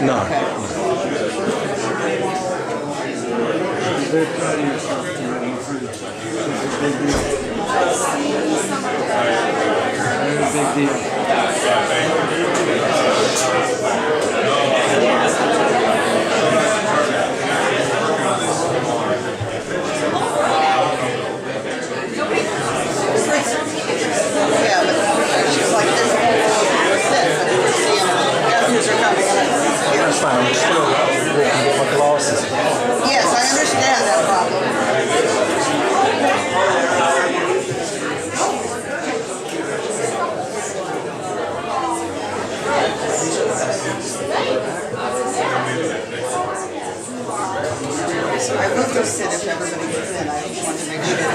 No. Very proud of yourself tonight, my friend. It's a big deal. Very big deal. Yeah, but she's like this. See, guests are coming in. That's fine. I'm still walking with my glasses. Yes, I understand that problem. I will go sit if everybody gets in. I just want to make sure.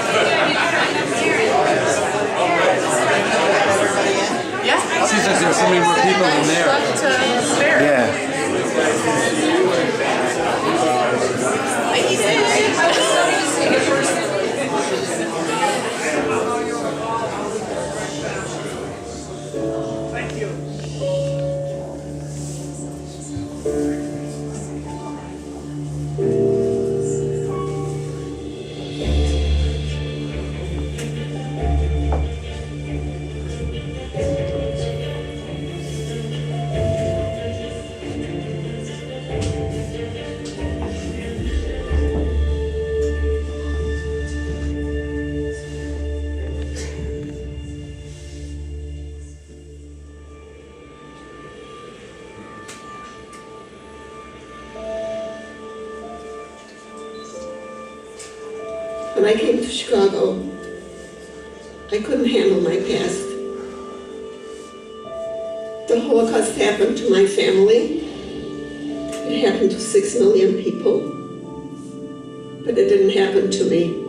Everybody in? Yeah. Seems like there's so many more people in there. Left to spare. Yeah. When I came to Chicago, I couldn't handle my past. The Holocaust happened to my family. It happened to 6 million people, but it didn't happen to me.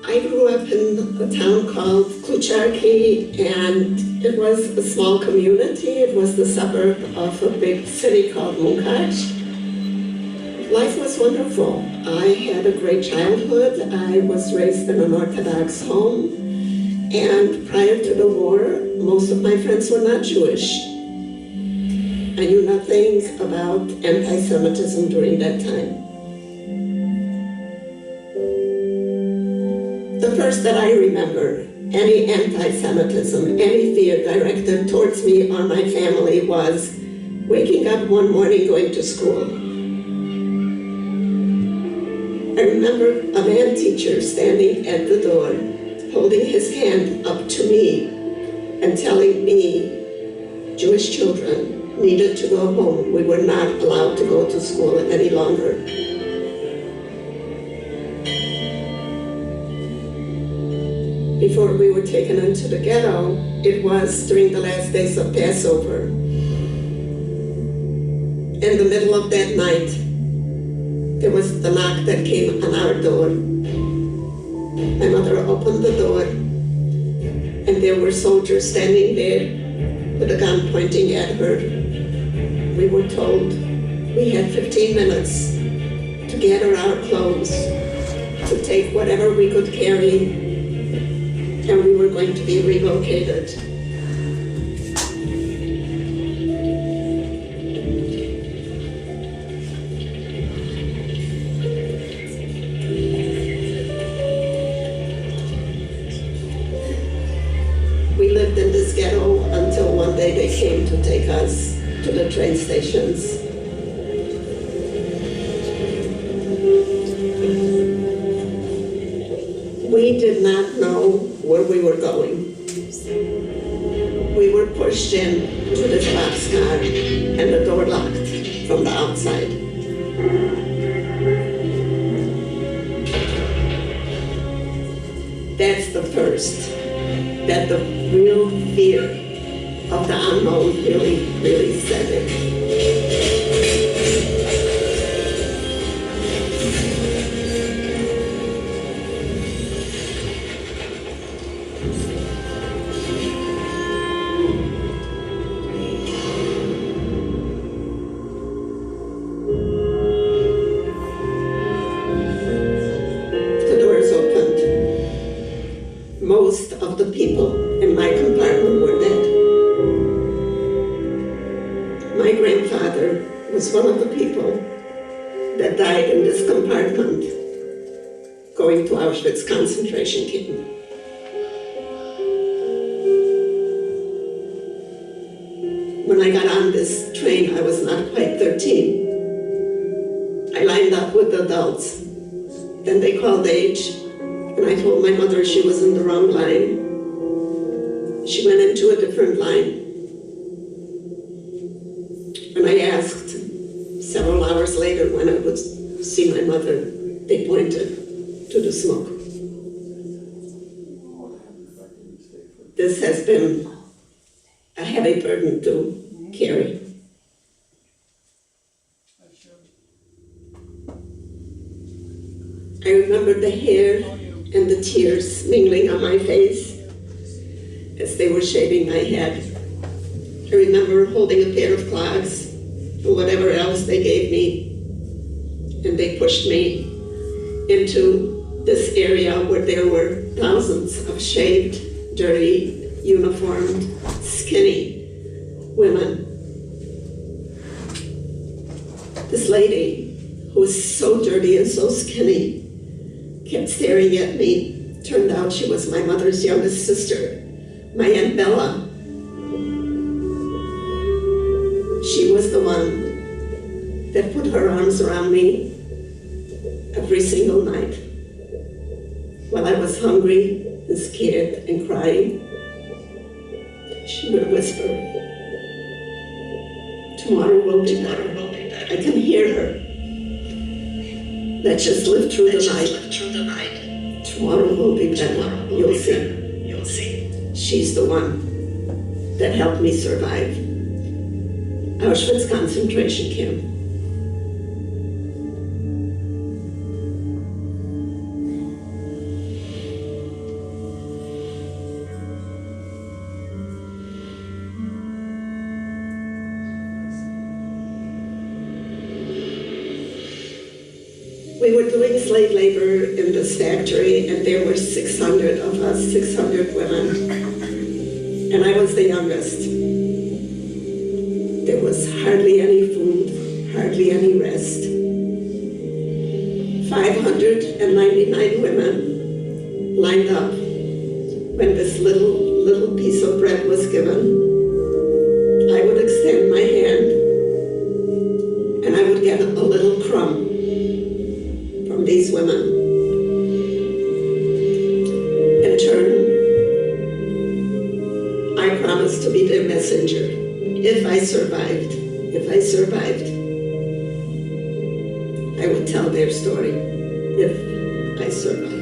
I grew up in a town called Klucharki, and it was a small community. It was the suburb of a big city called Munkac. Life was wonderful. I had a great childhood. I was raised in an Orthodox home, and prior to the war, most of my friends were not Jewish. I knew nothing about anti-Semitism during that time. The first that I remember, any anti-Semitism, any fear directed towards me or my family was waking up one morning going to school. I remember a man teacher standing at the door, holding his hand up to me and telling me Jewish children needed to go home. We were not allowed to go to school any longer. Before we were taken into the ghetto, it was during the last days of Passover. In the middle of that night, there was the knock that came on our door. My mother opened the door, and there were soldiers standing there with a gun pointing at her. We were told we had 15 minutes to gather our clothes, to take whatever we could carry, and we were going to be relocated. We lived in this ghetto until one day they came to take us to the train stations. We did not know where we were going. We were pushed in to this boxcar and the door locked from the outside. That's the first, that the real fear of the unknown really set in. Most of the people in my community was one of the people that died in this compartment going to Auschwitz concentration camp. When I got on this train, I was not quite 13. I lined up with adults. Then they called age, and I told my mother she was in the wrong line. She went into a different line. When I asked several hours later when I would see my mother, they pointed to the smoke. This has been a heavy burden to carry. I remember the hair and the tears mingling on my face as they were shaving my head. I remember holding a pair of clogs or whatever else they gave me, and they pushed me into this area where there were thousands of shaved, dirty, uniformed, skinny women. This lady, who was so dirty and so skinny, kept staring at me. Turned out she was my mother's youngest sister, my Aunt Bella. She was the one that put her arms around me every single night. While I was hungry and scared and crying, she would whisper, "Tomorrow will be better." I can hear her. Let's just live through the night. Tomorrow will be better. You'll see. She's the one that helped me survive Auschwitz concentration camp. We were doing slave labor in this factory, and there were 600 of us, 600 women, and I was the youngest. There was hardly any food, hardly any rest. 599 women lined up when this little piece of bread was given. I would extend my hand, and I would get a little crumb from these women. In turn, I promised to be their messenger if I survived. I would tell their story if I survived.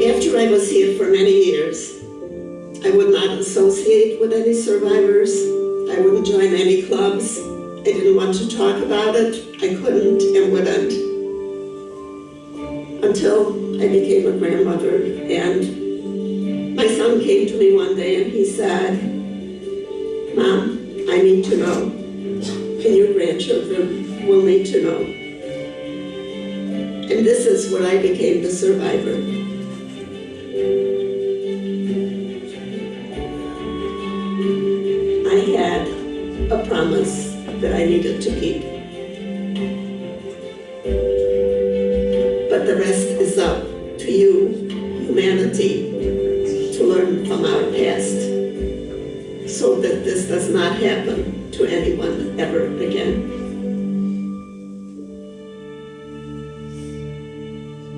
After I was here for many years, I would not associate with any survivors. I wouldn't join any clubs. I didn't want to talk about it. I couldn't and wouldn't. Until I became a grandmother, and my son came to me one day and he said, "Mom, I need to know, and your grandchildren will need to know." And this is where I became the survivor. I had a promise that I needed to keep. But the rest is up to you, humanity, to learn from our past so that this does not happen to anyone ever again.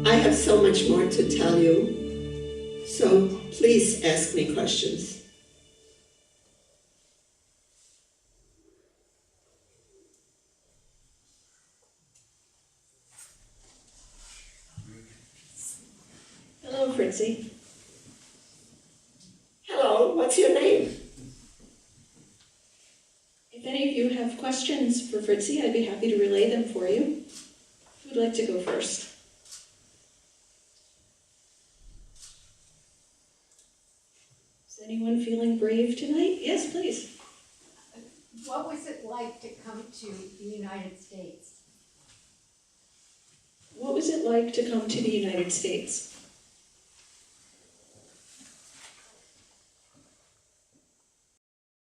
I have so much more to tell you, so please ask me questions. Hello, Fritzie. Hello, what's your name? If any of you have questions for Fritzie, I'd be happy to relay them for you. Who would like to go first? anyone feeling brave tonight? Yes, please. What was it like to come to the United States? What was it like to come to the United States?